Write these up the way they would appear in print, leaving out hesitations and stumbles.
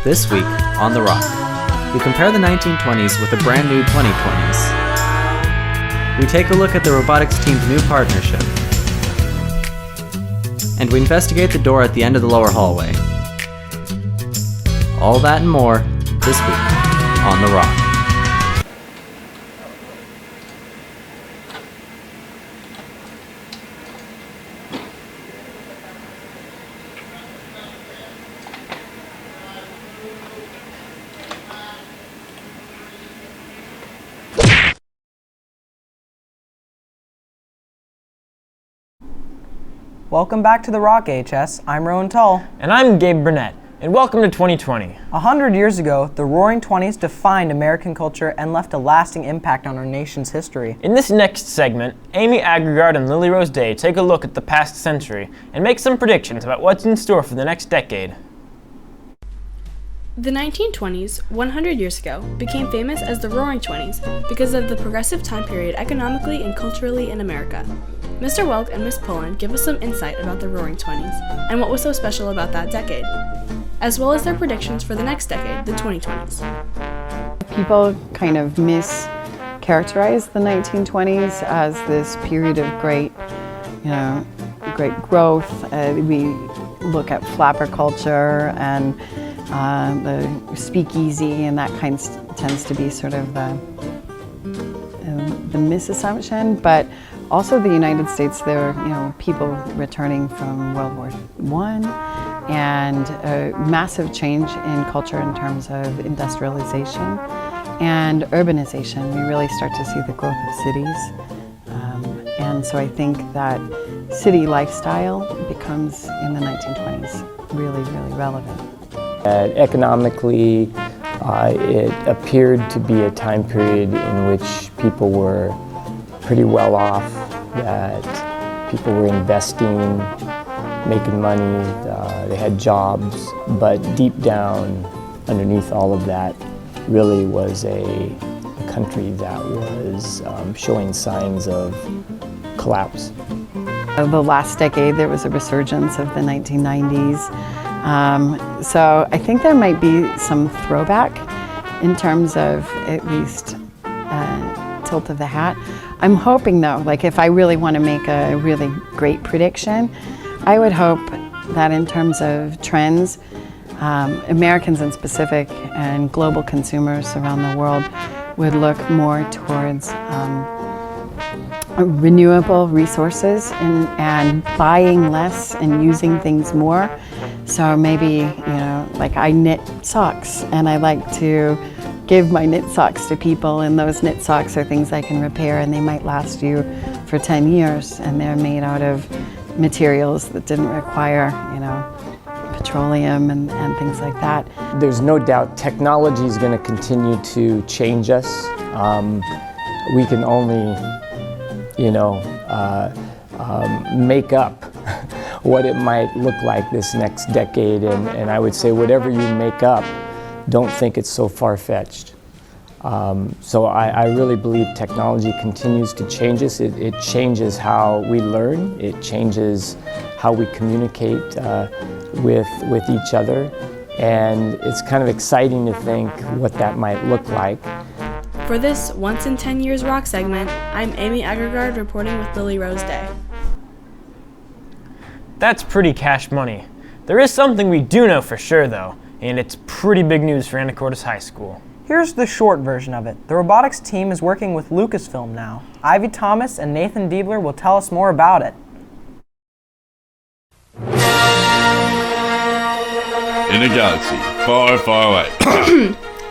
This week on The Rock, we compare the 1920s with the brand new 2020s. We take a look at the robotics team's new partnership. And we investigate the door at the end of the lower hallway. All that and more this week on The Rock. Welcome back to The Rock, HS. I'm Rowan Tull. And I'm Gabe Burnett, and welcome to 2020. 100 years ago, the Roaring Twenties defined American culture and left a lasting impact on our nation's history. In this next segment, Amy Agregard and Lily Rose Day take a look at the past century and make some predictions about what's in store for the next decade. The 1920s, 100 years ago, became famous as the Roaring Twenties because of the progressive time period economically and culturally in America. Mr. Welk and Miss Pullen give us some insight about the Roaring Twenties and what was so special about that decade, as well as their predictions for the next decade, the 2020s. People kind of mischaracterize the 1920s as this period of great growth. We look at flapper culture and the speakeasy, and that tends to be sort of the misassumption. But also the United States, there were people returning from World War I, and a massive change in culture in terms of industrialization and urbanization. We really start to see the growth of cities. And so I think that city lifestyle becomes, in the 1920s, really, really relevant. Economically, it appeared to be a time period in which people were pretty well off, that people were investing, making money, they had jobs, but deep down, underneath all of that, really was a country that was showing signs of collapse. The last decade, there was a resurgence of the 1990s. So I think there might be some throwback in terms of at least tilt of the hat. I'm hoping though, like if I really want to make a really great prediction, I would hope that in terms of trends, Americans in specific and global consumers around the world would look more towards renewable resources and buying less and using things more. So maybe, like I knit socks and I like to give my knit socks to people, and those knit socks are things I can repair and they might last you for 10 years, and they're made out of materials that didn't require, petroleum and things like that. There's no doubt technology is going to continue to change us. We can only, make up what it might look like this next decade, and I would say whatever you make up, don't think it's so far-fetched. So I really believe technology continues to change us. It changes how we learn. It changes how we communicate with each other. And it's kind of exciting to think what that might look like. For this Once in 10 Years Rock segment, I'm Amy Agregard reporting with Lily Rose Day. That's pretty cash money. There is something we do know for sure though, and it's pretty big news for Anacortes High School. Here's the short version of it. The robotics team is working with Lucasfilm now. Ivy Thomas and Nathan Diebler will tell us more about it. In a galaxy far, far away.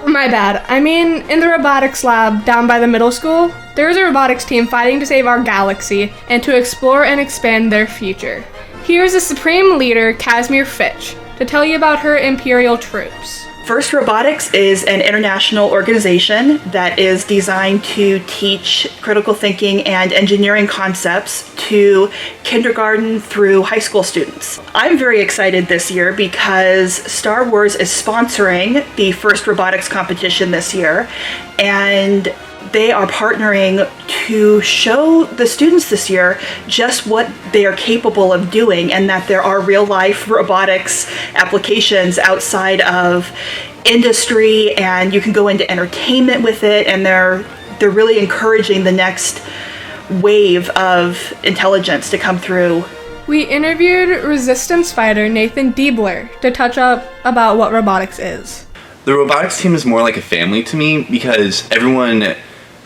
My bad. I mean, in the robotics lab down by the middle school, there is a robotics team fighting to save our galaxy and to explore and expand their future. Here's the Supreme Leader, Casimir Fitch, to tell you about her Imperial troops. First Robotics is an international organization that is designed to teach critical thinking and engineering concepts to kindergarten through high school students. I'm very excited this year because Star Wars is sponsoring the First Robotics competition this year, and they are partnering to show the students this year just what they are capable of doing, and that there are real life robotics applications outside of industry, and you can go into entertainment with it, and they're really encouraging the next wave of intelligence to come through. We interviewed resistance fighter Nathan Diebler to touch up about what robotics is. The robotics team is more like a family to me because everyone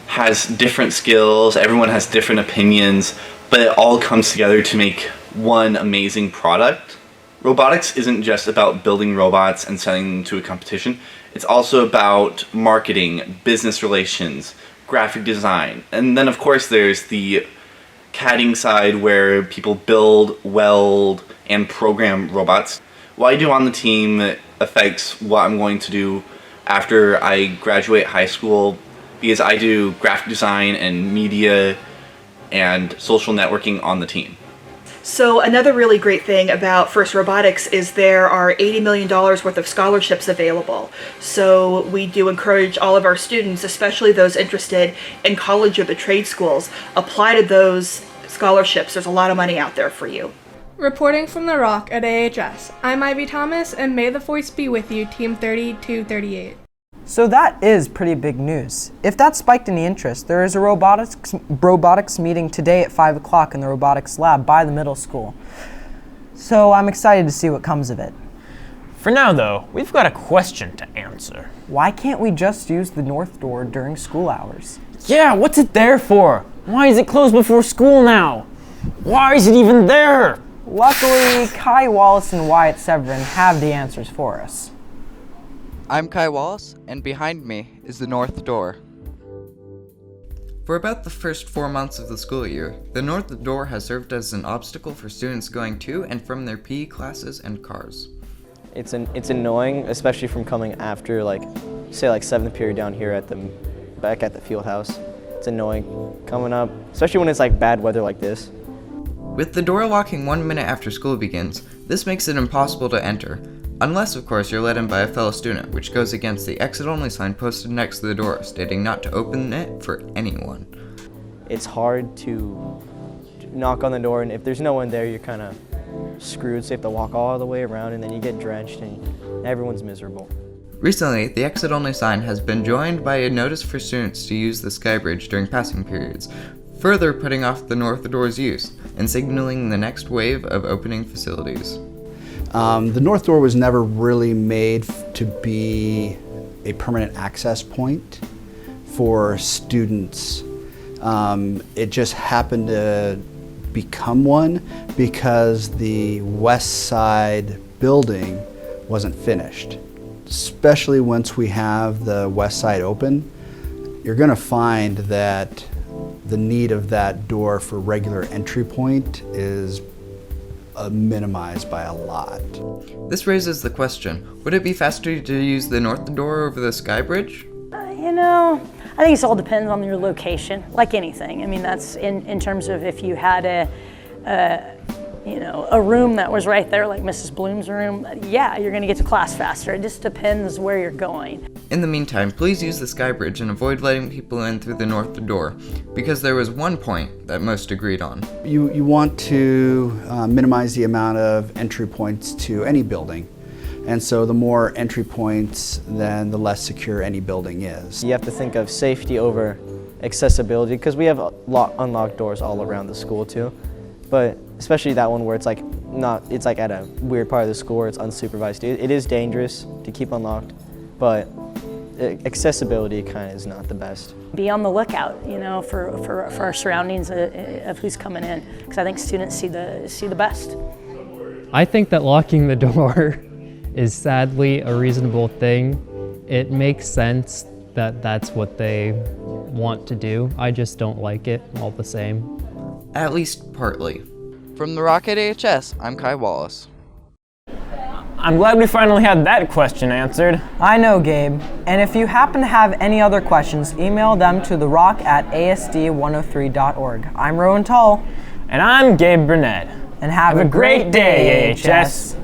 has different skills, everyone has different opinions, but it all comes together to make one amazing product. Robotics isn't just about building robots and selling them to a competition. It's also about marketing, business relations, graphic design, and then of course there's the CADing side where people build, weld, and program robots. What I do on the team affects what I'm going to do after I graduate high school, because I do graphic design and media and social networking on the team. So another really great thing about FIRST Robotics is there are $80 million worth of scholarships available. So we do encourage all of our students, especially those interested in college or the trade schools, apply to those scholarships. There's a lot of money out there for you. Reporting from the Rock at AHS, I'm Ivy Thomas, and may the force be with you, Team 3238. So that is pretty big news. If that spiked any interest, there is a robotics meeting today at 5 o'clock in the robotics lab by the middle school. So I'm excited to see what comes of it. For now, though, we've got a question to answer. Why can't we just use the north door during school hours? Yeah, what's it there for? Why is it closed before school now? Why is it even there? Luckily, Kai Wallace and Wyatt Severin have the answers for us. I'm Kai Wallace, and behind me is the north door. For about the first 4 months of the school year, the north door has served as an obstacle for students going to and from their PE classes and cars. It's annoying, especially from coming after, say 7th period down here back at the field house. It's annoying coming up, especially when it's bad weather like this. With the door locking 1 minute after school begins, this makes it impossible to enter. Unless, of course, you're let in by a fellow student, which goes against the exit-only sign posted next to the door, stating not to open it for anyone. It's hard to knock on the door, and if there's no one there, you're kind of screwed, so you have to walk all the way around, and then you get drenched, and everyone's miserable. Recently, the exit-only sign has been joined by a notice for students to use the sky bridge during passing periods, further putting off the north door's use, and signaling the next wave of opening facilities. The north door was never really made to be a permanent access point for students. It just happened to become one because the west side building wasn't finished. Especially once we have the west side open, you're going to find that the need of that door for regular entry point is minimized by a lot. This raises the question, would it be faster to use the north door over the sky bridge? I think it all depends on your location, like anything. I mean, that's in terms of if you had a room that was right there, like Mrs. Bloom's room, yeah, you're gonna get to class faster. It just depends where you're going. In the meantime, please use the sky bridge and avoid letting people in through the north door, because there was one point that most agreed on. You want to minimize the amount of entry points to any building. And so the more entry points, then the less secure any building is. You have to think of safety over accessibility, because we have unlocked doors all around the school too. But especially that one where it's at a weird part of the school where it's unsupervised. It is dangerous to keep unlocked, but accessibility kind of is not the best. Be on the lookout, for our surroundings of who's coming in, because I think students see the best. I think that locking the door is sadly a reasonable thing. It makes sense that that's what they want to do. I just don't like it all the same. At least partly. From the Rock at AHS, I'm Kai Wallace. I'm glad we finally had that question answered. I know, Gabe. And if you happen to have any other questions, email them to therock@asd103.org. I'm Rowan Tull. And I'm Gabe Burnett. And have a great day, AHS.